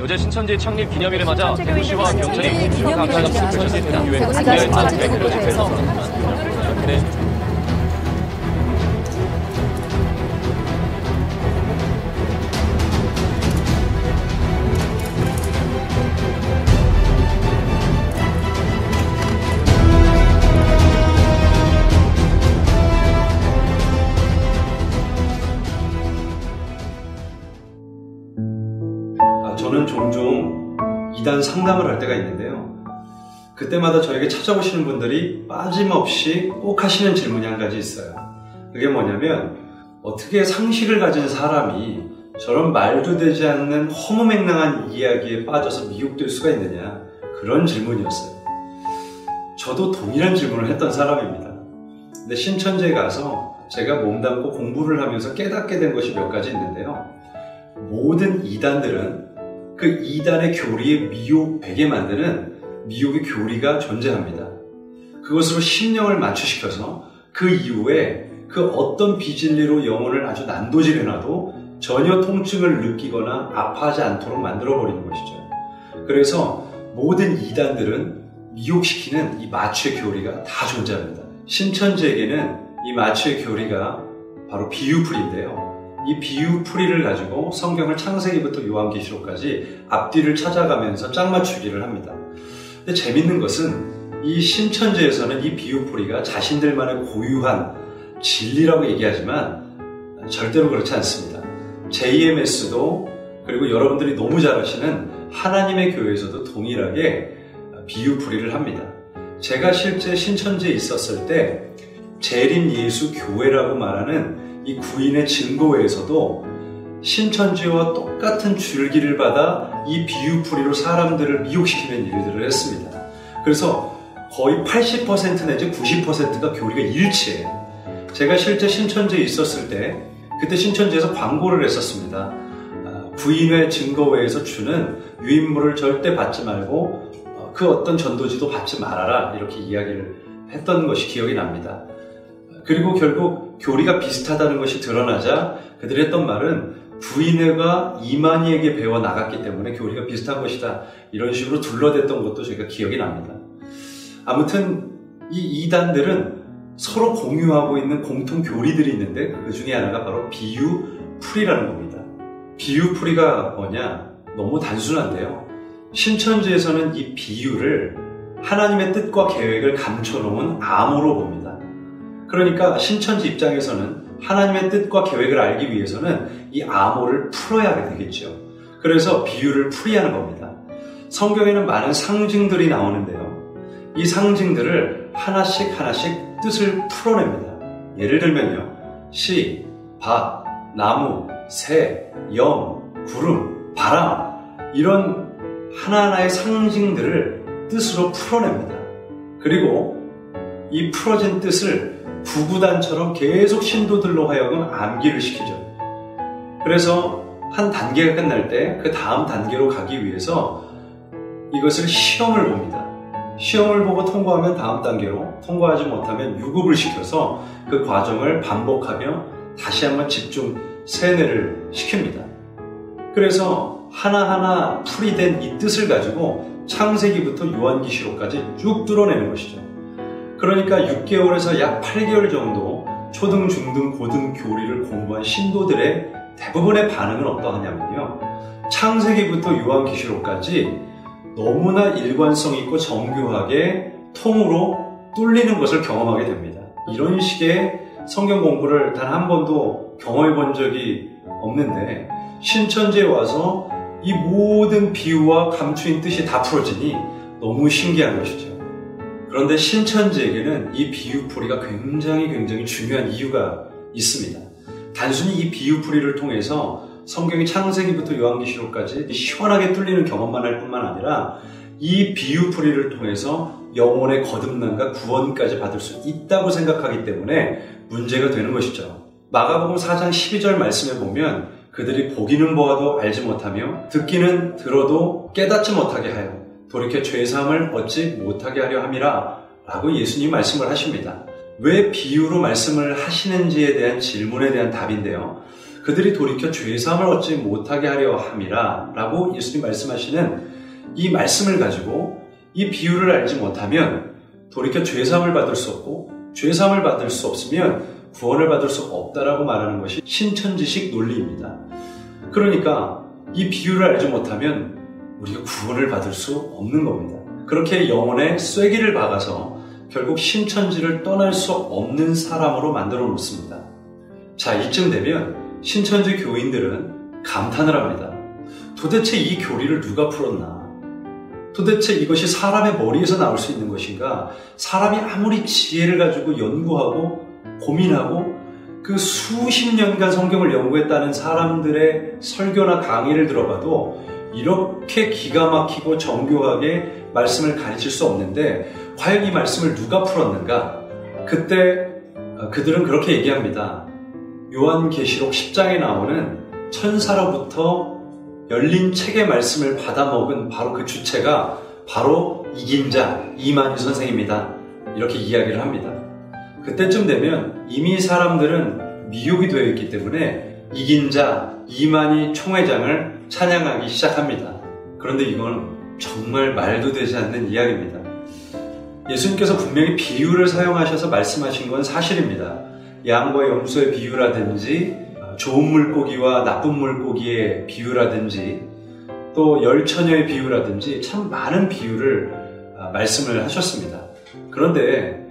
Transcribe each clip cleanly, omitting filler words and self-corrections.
어제 신천지 창립 기념일을 맞아 대구시와 경찰이 감사 접수를 펼쳤을 대구의 국내 마지막에 그려진 배서 저는 종종 이단 상담을 할 때가 있는데요. 그때마다 저에게 찾아오시는 분들이 빠짐없이 꼭 하시는 질문이 한 가지 있어요. 그게 뭐냐면 어떻게 상식을 가진 사람이 저런 말도 되지 않는 허무맹랑한 이야기에 빠져서 미혹될 수가 있느냐, 그런 질문이었어요. 저도 동일한 질문을 했던 사람입니다. 근데 신천지에 가서 제가 몸담고 공부를 하면서 깨닫게 된 것이 몇 가지 있는데요. 모든 이단들은 그 이단의 교리에 미혹되게 만드는 미혹의 교리가 존재합니다. 그것으로 심령을 맞추시켜서 그 이후에 그 어떤 비진리로 영혼을 아주 난도질해놔도 전혀 통증을 느끼거나 아파하지 않도록 만들어버리는 것이죠. 그래서 모든 이단들은 미혹시키는 이 마취의 교리가 다 존재합니다. 신천지에게는 이 마취의 교리가 바로 비유풀인데요. 이 비유풀이를 가지고 성경을 창세기부터 요한계시록까지 앞뒤를 찾아가면서 짝맞추기를 합니다. 근데 재밌는 것은 이 신천지에서는 이 비유풀이가 자신들만의 고유한 진리라고 얘기하지만 절대로 그렇지 않습니다. JMS도 그리고 여러분들이 너무 잘 아시는 하나님의 교회에서도 동일하게 비유풀이를 합니다. 제가 실제 신천지에 있었을 때 재림예수교회라고 말하는 이 구인의 증거회에서도 신천지와 똑같은 줄기를 받아 이 비유풀이로 사람들을 미혹시키는 일들을 했습니다. 그래서 거의 80% 내지 90%가 교리가 일치해요. 제가 실제 신천지에 있었을 때 그때 신천지에서 광고를 했었습니다. 구인회 증거회에서 주는 유인물을 절대 받지 말고 그 어떤 전도지도 받지 말아라, 이렇게 이야기를 했던 것이 기억이 납니다. 그리고 결국 교리가 비슷하다는 것이 드러나자 그들이 했던 말은 구인회가 이만희에게 배워 나갔기 때문에 교리가 비슷한 것이다, 이런 식으로 둘러댔던 것도 저희가 기억이 납니다. 아무튼 이 이단들은 서로 공유하고 있는 공통 교리들이 있는데 그 중에 하나가 바로 비유풀이라는 겁니다. 비유풀이가 뭐냐? 너무 단순한데요. 신천지에서는 이 비유를 하나님의 뜻과 계획을 감춰놓은 암호로 봅니다. 그러니까 신천지 입장에서는 하나님의 뜻과 계획을 알기 위해서는 이 암호를 풀어야 되겠죠. 그래서 비유를 풀이하는 겁니다. 성경에는 많은 상징들이 나오는데요. 이 상징들을 하나씩 뜻을 풀어냅니다. 예를 들면요. 시, 밭, 나무, 새, 영, 구름, 바람, 이런 하나하나의 상징들을 뜻으로 풀어냅니다. 그리고 이 풀어진 뜻을 구구단처럼 계속 신도들로 하여금 암기를 시키죠. 그래서 한 단계가 끝날 때 그 다음 단계로 가기 위해서 이것을 시험을 봅니다. 시험을 보고 통과하면 다음 단계로, 통과하지 못하면 유급을 시켜서 그 과정을 반복하며 다시 한번 집중 세뇌를 시킵니다. 그래서 하나하나 풀이된 이 뜻을 가지고 창세기부터 요한계시록까지 쭉 뚫어내는 것이죠. 그러니까 6개월에서 약 8개월 정도 초등, 중등, 고등 교리를 공부한 신도들의 대부분의 반응은 어떠하냐면요. 창세기부터 요한계시록까지 너무나 일관성 있고 정교하게 통으로 뚫리는 것을 경험하게 됩니다. 이런 식의 성경 공부를 단 한 번도 경험해 본 적이 없는데 신천지에 와서 이 모든 비유와 감추인 뜻이 다 풀어지니 너무 신기한 것이죠. 그런데 신천지에게는 이 비유풀이가 굉장히 중요한 이유가 있습니다. 단순히 이 비유풀이를 통해서 성경이 창세기부터 요한계시록까지 시원하게 뚫리는 경험만 할 뿐만 아니라 이 비유풀이를 통해서 영혼의 거듭남과 구원까지 받을 수 있다고 생각하기 때문에 문제가 되는 것이죠. 마가복음 4장 12절 말씀에 보면 그들이 보기는 보아도 알지 못하며 듣기는 들어도 깨닫지 못하게 하여 돌이켜 죄사함을 얻지 못하게 하려 함이라 라고 예수님이 말씀을 하십니다. 왜 비유로 말씀을 하시는지에 대한 질문에 대한 답인데요. 그들이 돌이켜 죄사함을 얻지 못하게 하려 함이라 라고 예수님 말씀하시는 이 말씀을 가지고 이 비유를 알지 못하면 돌이켜 죄사함을 받을 수 없고, 죄사함을 받을 수 없으면 구원을 받을 수 없다라고 말하는 것이 신천지식 논리입니다. 그러니까 이 비유를 알지 못하면 우리가 구원을 받을 수 없는 겁니다. 그렇게 영혼에 쐐기를 박아서 결국 신천지를 떠날 수 없는 사람으로 만들어 놓습니다. 자, 이쯤 되면 신천지 교인들은 감탄을 합니다. 도대체 이 교리를 누가 풀었나? 도대체 이것이 사람의 머리에서 나올 수 있는 것인가? 사람이 아무리 지혜를 가지고 연구하고 고민하고 그 수십 년간 성경을 연구했다는 사람들의 설교나 강의를 들어봐도 이렇게 기가 막히고 정교하게 말씀을 가르칠 수 없는데 과연 이 말씀을 누가 풀었는가? 그때 그들은 그렇게 얘기합니다. 요한계시록 10장에 나오는 천사로부터 열린 책의 말씀을 받아먹은 바로 그 주체가 바로 이긴 자 이만희 선생입니다. 이렇게 이야기를 합니다. 그때쯤 되면 이미 사람들은 미혹이 되어 있기 때문에 이긴 자 이만희 총회장을 찬양하기 시작합니다. 그런데 이건 정말 말도 되지 않는 이야기입니다. 예수님께서 분명히 비유를 사용하셔서 말씀하신 건 사실입니다. 양과 염소의 비유라든지 좋은 물고기와 나쁜 물고기의 비유라든지 또 열처녀의 비유라든지 참 많은 비유를 말씀을 하셨습니다. 그런데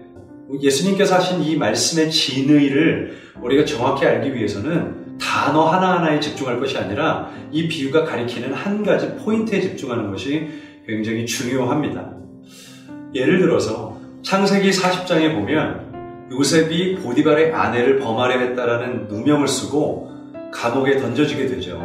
예수님께서 하신 이 말씀의 진의를 우리가 정확히 알기 위해서는 단어 하나하나에 집중할 것이 아니라 이 비유가 가리키는 한 가지 포인트에 집중하는 것이 굉장히 중요합니다. 예를 들어서 창세기 40장에 보면 요셉이 보디발의 아내를 범하려 했다라는 누명을 쓰고 감옥에 던져지게 되죠.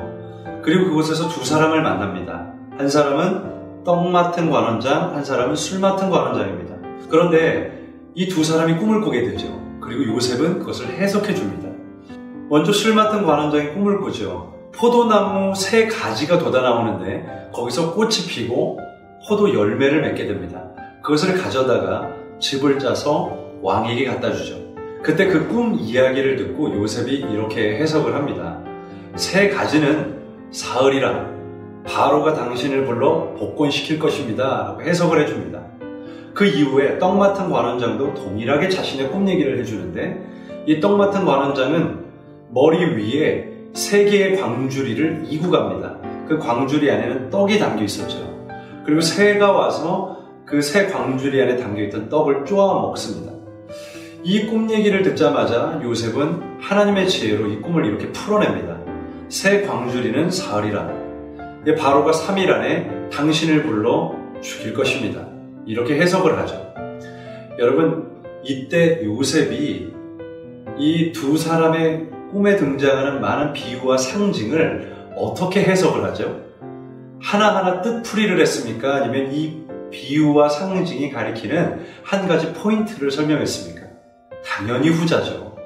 그리고 그곳에서 두 사람을 만납니다. 한 사람은 떡 맡은 관원장, 한 사람은 술 맡은 관원장입니다. 그런데 이 두 사람이 꿈을 꾸게 되죠. 그리고 요셉은 그것을 해석해 줍니다. 먼저 술 맡은 관원장이 꿈을 꾸죠. 포도나무 3가지가 돋아나오는데 거기서 꽃이 피고 포도 열매를 맺게 됩니다. 그것을 가져다가 즙을 짜서 왕에게 갖다 주죠. 그때 그 꿈 이야기를 듣고 요셉이 이렇게 해석을 합니다. 3가지는 사흘이라 바로가 당신을 불러 복권시킬 것입니다 라고 해석을 해줍니다. 그 이후에 떡 맡은 관원장도 동일하게 자신의 꿈 얘기를 해주는데 이 떡 맡은 관원장은 머리 위에 3개의 광주리를 이고 갑니다. 그 광주리 안에는 떡이 담겨 있었죠. 그리고 새가 와서 그 새 광주리 안에 담겨있던 떡을 쪼아 먹습니다. 이 꿈 얘기를 듣자마자 요셉은 하나님의 지혜로 이 꿈을 이렇게 풀어냅니다. 새 광주리는 사흘이라 바로가 3일 안에 당신을 불러 죽일 것입니다. 이렇게 해석을 하죠. 여러분, 이때 요셉이 이 두 사람의 꿈에 등장하는 많은 비유와 상징을 어떻게 해석을 하죠? 하나하나 뜻풀이를 했습니까? 아니면 이 비유와 상징이 가리키는 한 가지 포인트를 설명했습니까? 당연히 후자죠.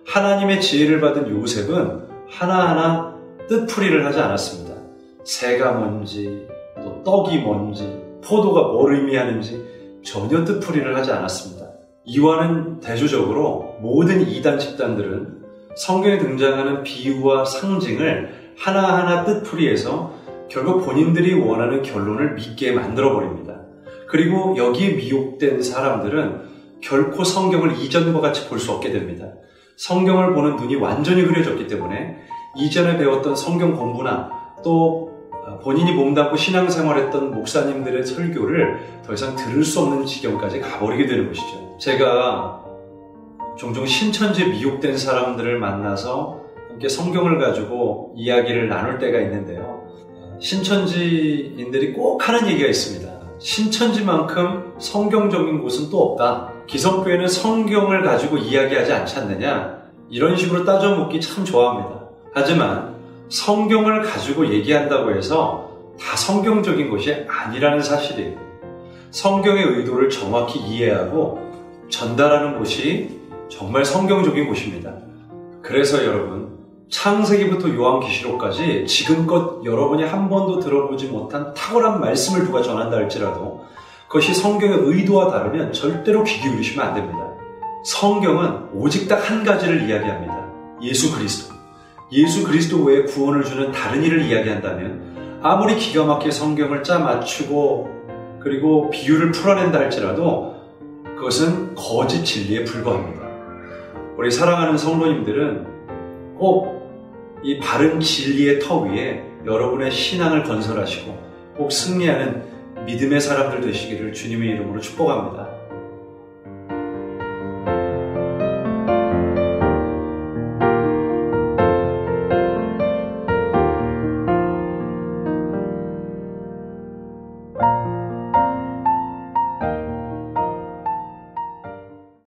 하나님의 지혜를 받은 요셉은 하나하나 뜻풀이를 하지 않았습니다. 새가 뭔지, 또 떡이 뭔지, 포도가 뭘 의미하는지 전혀 뜻풀이를 하지 않았습니다. 이와는 대조적으로 모든 이단 집단들은 성경에 등장하는 비유와 상징을 하나하나 뜻풀이해서 결국 본인들이 원하는 결론을 믿게 만들어버립니다. 그리고 여기에 미혹된 사람들은 결코 성경을 이전과 같이 볼 수 없게 됩니다. 성경을 보는 눈이 완전히 흐려졌기 때문에 이전에 배웠던 성경 공부나 또 본인이 몸담고 신앙생활했던 목사님들의 설교를 더 이상 들을 수 없는 지경까지 가버리게 되는 것이죠. 제가 종종 신천지에 미혹된 사람들을 만나서 함께 성경을 가지고 이야기를 나눌 때가 있는데요. 신천지인들이 꼭 하는 얘기가 있습니다. 신천지만큼 성경적인 곳은 또 없다. 기성교회는 성경을 가지고 이야기하지 않지 않느냐? 이런 식으로 따져 묻기 참 좋아합니다. 하지만 성경을 가지고 얘기한다고 해서 다 성경적인 것이 아니라는 사실이에요. 성경의 의도를 정확히 이해하고 전달하는 곳이 정말 성경적인 곳입니다. 그래서 여러분, 창세기부터 요한계시록까지 지금껏 여러분이 한 번도 들어보지 못한 탁월한 말씀을 누가 전한다 할지라도 그것이 성경의 의도와 다르면 절대로 귀 기울이시면 안 됩니다. 성경은 오직 딱 한 가지를 이야기합니다. 예수 그리스도. 예수 그리스도 외에 구원을 주는 다른 일을 이야기한다면 아무리 기가 막히게 성경을 짜 맞추고 그리고 비유를 풀어낸다 할지라도 그것은 거짓 진리에 불과합니다. 우리 사랑하는 성도님들은 꼭 이 바른 진리의 터 위에 여러분의 신앙을 건설하시고 꼭 승리하는 믿음의 사람들 되시기를 주님의 이름으로 축복합니다.